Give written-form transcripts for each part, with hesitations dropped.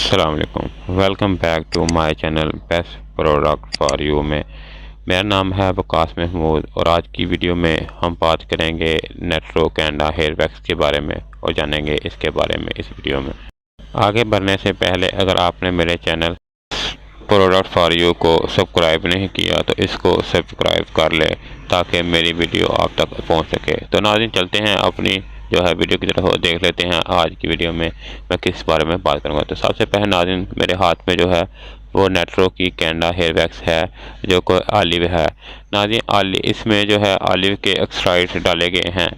अस्सलाम वालेकुम, welcome back to my channel best product for you में। मेरा नाम है वकास महमूद और आज की वीडियो में हम बात करेंगे नेट्रो कैंडा हेयर वैक्स के बारे में और जानेंगे इसके बारे में इस वीडियो में। आगे बढ़ने से पहले अगर आपने मेरे चैनल प्रोडक्ट फॉर यू को सब्सक्राइब नहीं किया तो इसको सब्सक्राइब कर ले ताकि मेरी वीडियो आप तक पहुंच सके। तो नाज़रीन, चलते हैं अपनी जो है वीडियो की तरफ देख लेते हैं। आज की वीडियो में मैं किस बारे में बात करूंगा। तो सबसे पहले नाज़रीन, मेरे हाथ में जो है वो नेट्रो की कैंडा हेयर वैक्स है जो कोई ऑलिव है। नाज़रीन, इसमें जो है ऑलिव के एक्सट्रैक्ट डाले गए हैं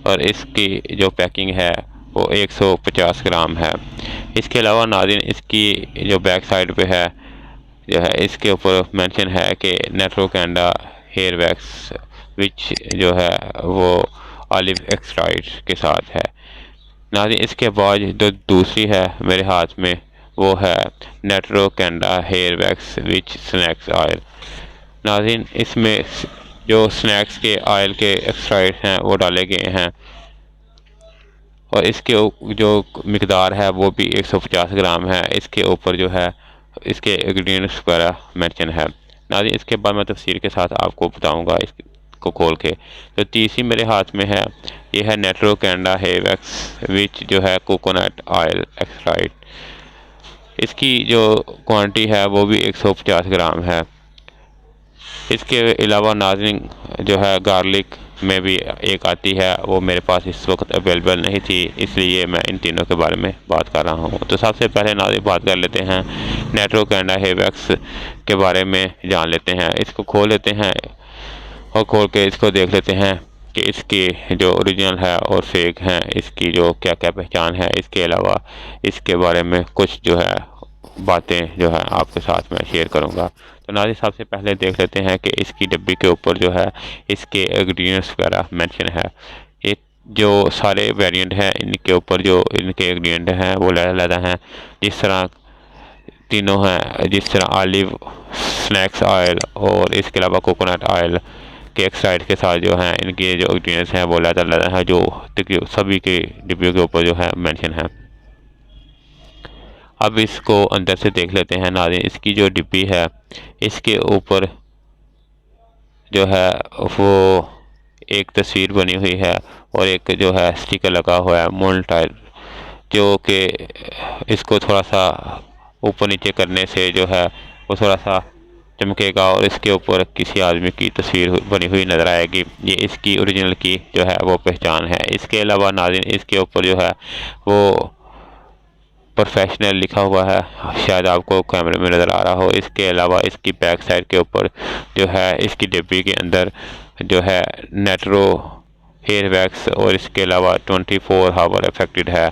और इसकी जो पैकिंग है वो 150 ग्राम है। इसके अलावा नाज़रीन, इसकी जो बैक साइड पे है जो है इसके ऊपर मेंशन है कि नेट्रो कैंडा हेयर वैक्स विच जो है वो ऑलिव एक्सट्रैक्ट के साथ है। नाज़रीन, इसके बाद जो दूसरी है मेरे हाथ में वो है नेट्रो कैंडा हेयर वैक्स विच स्नैक्स ऑयल। नाज़रीन, इसमें जो स्नैक्स के ऑयल के एक्सट्रैक्ट हैं वो डाले गए हैं और इसके जो मिकदार है वो भी 150 ग्राम है। इसके ऊपर जो है इसके इंग्रेडिएंट्स वगैरह मेंशन है। नाज़रीन, इसके बाद मैं तफसीर के साथ आपको बताऊंगा इसको खोल के। तो तीसरी मेरे हाथ में है, ये है नेट्रो कैंडा हेयर वैक्स विच जो है कोकोनट ऑयल एक्सट्रैक्ट। इसकी जो क्वांटिटी है वो भी 150 ग्राम है। इसके अलावा नाज़रीन जो है गार्लिक में भी एक आती है, वो मेरे पास इस वक्त अवेलेबल नहीं थी, इसलिए मैं इन तीनों के बारे में बात कर रहा हूँ। तो सबसे पहले नाज़रीन बात कर लेते हैं नेट्रो कैंडा हेयर वैक्स के बारे में, जान लेते हैं। इसको खोल लेते हैं और खोल के इसको देख लेते हैं कि इसकी जो ओरिजिनल है और फेक है, इसकी जो क्या क्या पहचान है। इसके अलावा इसके बारे में कुछ जो है बातें जो है आपके साथ मैं शेयर करूंगा। तो नाज़रीन, सबसे पहले देख लेते हैं कि इसकी डिब्बी के ऊपर जो है इसके इंग्रेडिएंट्स वगैरह मेंशन है। ये जो सारे वेरिएंट हैं इनके ऊपर जो इनके इंग्रेडिएंट हैं वो अलग-अलग हैं। जिस तरह तीनों हैं, जिस तरह ऑलिव, स्नैक्स ऑयल और इसके अलावा कोकोनट ऑयल के एक्सट्रैक्ट के साथ जो है इनके जो इंग्रेडिएंट्स हैं वो अलग-अलग हैं, जो सभी के डिब्बियों के ऊपर जो है मेंशन है। अब इसको अंदर से देख लेते हैं। नाज़रीन, इसकी जो डिब्बी है इसके ऊपर जो है वो एक तस्वीर बनी हुई है और एक जो है स्टिकर लगा हुआ है मून टाइल, जो कि इसको थोड़ा सा ऊपर नीचे करने से जो है वो थोड़ा सा चमकेगा और इसके ऊपर किसी आदमी की तस्वीर बनी हुई नज़र आएगी। ये इसकी ओरिजिनल की जो है वो पहचान है। इसके अलावा नाज़रीन इसके ऊपर जो है वो प्रोफेशनल लिखा हुआ है, शायद आपको कैमरे में नज़र आ रहा हो। इसके अलावा इसकी बैक साइड के ऊपर जो है इसकी डिब्बी के अंदर जो है नेट्रो हेयर वैक्स और इसके अलावा 24 आवर इफेक्टेड है,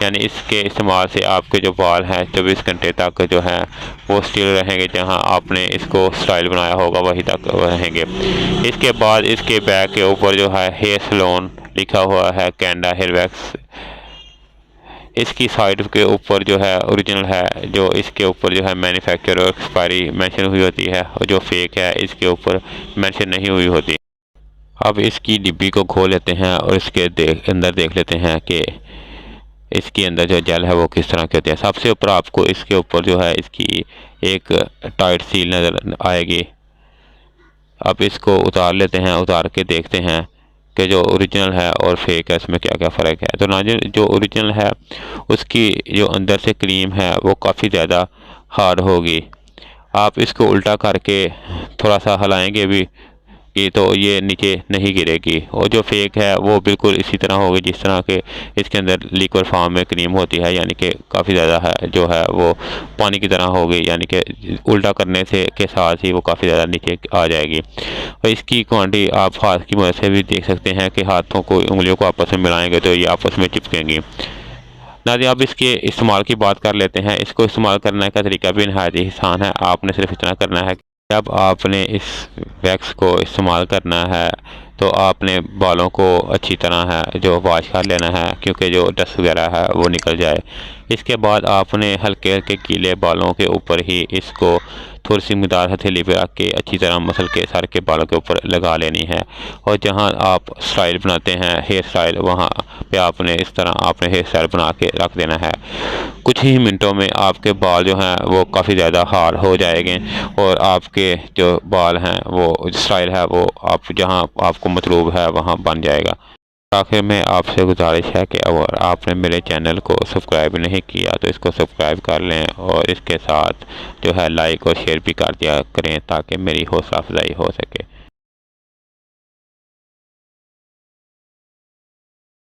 यानी इसके इस्तेमाल से आपके जो बाल हैं 24 घंटे तक जो हैं वो स्टिल रहेंगे, जहां आपने इसको स्टाइल बनाया होगा वहीं तक रहेंगे। इसके बाद इसके बैक के ऊपर जो है हेयर सैलून लिखा हुआ है कैंडा हेयर वैक्स। इसकी साइड के ऊपर जो है ओरिजिनल है, जो इसके ऊपर जो है मैन्युफैक्चर और एक्सपायरी मेंशन हुई होती है, और जो फेक है इसके ऊपर मेंशन नहीं हुई होती। अब इसकी डिब्बी को खोल लेते हैं और इसके अंदर देख लेते हैं कि इसके अंदर जो जेल है वो किस तरह की होती है। सबसे ऊपर आपको इसके ऊपर जो है इसकी एक टाइट सील नज़र आएगी। अब इसको उतार लेते हैं, उतार के देखते हैं कि जो ओरिजिनल है और फेक है इसमें क्या क्या फ़र्क है। तो नाज़रीन, जो ओरिजिनल है उसकी जो अंदर से क्रीम है वो काफ़ी ज़्यादा हार्ड होगी। आप इसको उल्टा करके थोड़ा सा हिलाएंगे भी कि तो ये नीचे नहीं गिरेगी, और जो फेक है वो बिल्कुल इसी तरह होगी जिस तरह के इसके अंदर लिक्विड फॉर्म में क्रीम होती है, यानी कि काफ़ी ज़्यादा है जो है वो पानी की तरह होगी, यानी कि उल्टा करने से के साथ ही वो काफ़ी ज़्यादा नीचे आ जाएगी। और इसकी क्वांटिटी आप हाथ की मदद से भी देख सकते हैं कि हाथों को उंगलियों को आपस में मिलाएंगे तो ये आपस में चिपकेंगी। नाज़रीन, अब इसके इस्तेमाल की बात कर लेते हैं। इसको इस्तेमाल करने का तरीका भी नहायत ही आसान है। आपने सिर्फ इतना करना है, जब आपने इस वैक्स को इस्तेमाल करना है तो आपने बालों को अच्छी तरह है जो वॉश कर लेना है, क्योंकि जो डस्ट वगैरह है वो निकल जाए। इसके बाद आपने हल्के हल्के गीले बालों के ऊपर ही इसको थोड़ी सी मिकदार हथेली पे रख के अच्छी तरह मसल के सर के बालों के ऊपर लगा लेनी है। और जहां आप स्टाइल बनाते हैं हेयर स्टाइल, वहां पे आपने इस तरह आपने हेयर स्टाइल बना के रख देना है। कुछ ही मिनटों में आपके बाल जो हैं वो काफ़ी ज़्यादा हार्ड हो जाएंगे और आपके जो बाल हैं वो स्टाइल है वो आप जहां आपको मतलूब है वहां बन जाएगा। आखिर में आपसे गुजारिश है कि अगर आपने मेरे चैनल को सब्सक्राइब नहीं किया तो इसको सब्सक्राइब कर लें और इसके साथ जो है लाइक और शेयर भी कर दिया करें ताकि मेरी हौसला अफजाई हो सके।